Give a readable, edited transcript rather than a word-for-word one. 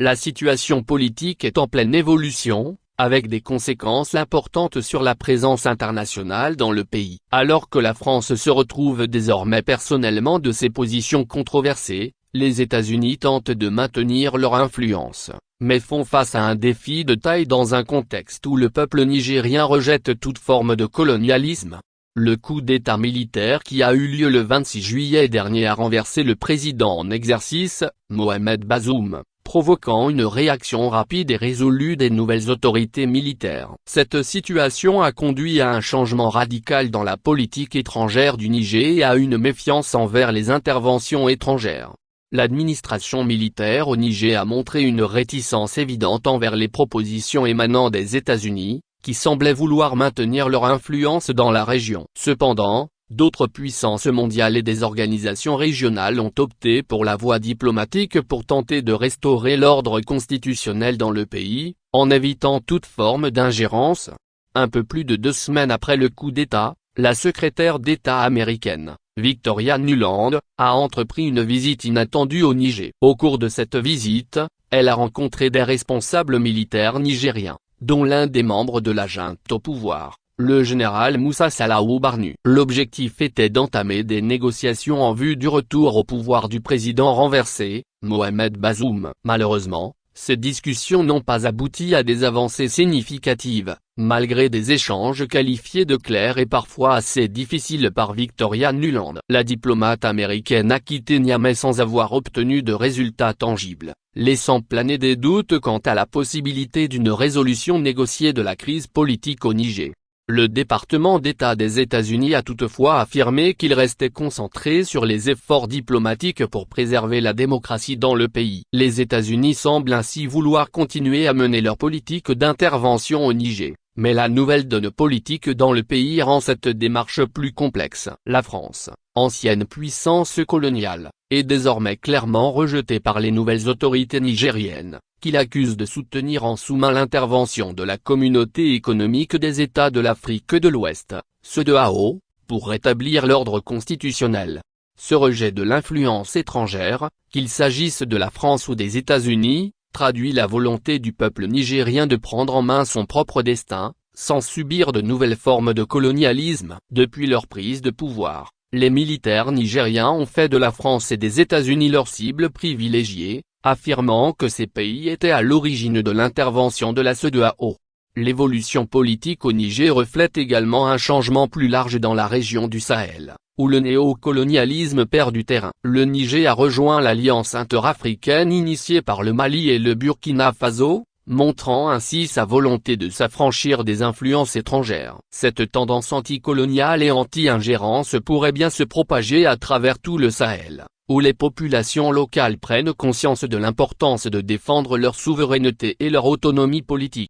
La situation politique est en pleine évolution, avec des conséquences importantes sur la présence internationale dans le pays. Alors que la France se retrouve désormais personnellement de ses positions controversées, les États-Unis tentent de maintenir leur influence, mais font face à un défi de taille dans un contexte où le peuple nigérien rejette toute forme de colonialisme. Le coup d'État militaire qui a eu lieu le 26 juillet dernier a renversé le président en exercice, Mohamed Bazoum, provoquant une réaction rapide et résolue des nouvelles autorités militaires. Cette situation a conduit à un changement radical dans la politique étrangère du Niger et à une méfiance envers les interventions étrangères. L'administration militaire au Niger a montré une réticence évidente envers les propositions émanant des États-Unis, qui semblaient vouloir maintenir leur influence dans la région. Cependant, d'autres puissances mondiales et des organisations régionales ont opté pour la voie diplomatique pour tenter de restaurer l'ordre constitutionnel dans le pays, en évitant toute forme d'ingérence. Un peu plus de 2 semaines après le coup d'État, la secrétaire d'État américaine, Victoria Nuland, a entrepris une visite inattendue au Niger. Au cours de cette visite, elle a rencontré des responsables militaires nigériens, dont l'un des membres de la junte au pouvoir, le général Moussa Salahu Barnu. L'objectif était d'entamer des négociations en vue du retour au pouvoir du président renversé, Mohamed Bazoum. Malheureusement, ces discussions n'ont pas abouti à des avancées significatives, malgré des échanges qualifiés de clairs et parfois assez difficiles par Victoria Nuland. La diplomate américaine a quitté Niamey sans avoir obtenu de résultats tangibles, laissant planer des doutes quant à la possibilité d'une résolution négociée de la crise politique au Niger. Le département d'État des États-Unis a toutefois affirmé qu'il restait concentré sur les efforts diplomatiques pour préserver la démocratie dans le pays. Les États-Unis semblent ainsi vouloir continuer à mener leur politique d'intervention au Niger, mais la nouvelle donne politique dans le pays rend cette démarche plus complexe. La France, ancienne puissance coloniale, est désormais clairement rejetée par les nouvelles autorités nigériennes, qui l'accusent de soutenir en sous-main l'intervention de la Communauté économique des États de l'Afrique de l'Ouest, CEDEAO, pour rétablir l'ordre constitutionnel. Ce rejet de l'influence étrangère, qu'il s'agisse de la France ou des États-Unis, traduit la volonté du peuple nigérien de prendre en main son propre destin, sans subir de nouvelles formes de colonialisme. Depuis leur prise de pouvoir, les militaires nigériens ont fait de la France et des États-Unis leur cible privilégiée, affirmant que ces pays étaient à l'origine de l'intervention de la CEDEAO. L'évolution politique au Niger reflète également un changement plus large dans la région du Sahel, où le néocolonialisme perd du terrain. Le Niger a rejoint l'alliance interafricaine initiée par le Mali et le Burkina Faso, montrant ainsi sa volonté de s'affranchir des influences étrangères. Cette tendance anticoloniale et anti-ingérence pourrait bien se propager à travers tout le Sahel, où les populations locales prennent conscience de l'importance de défendre leur souveraineté et leur autonomie politique.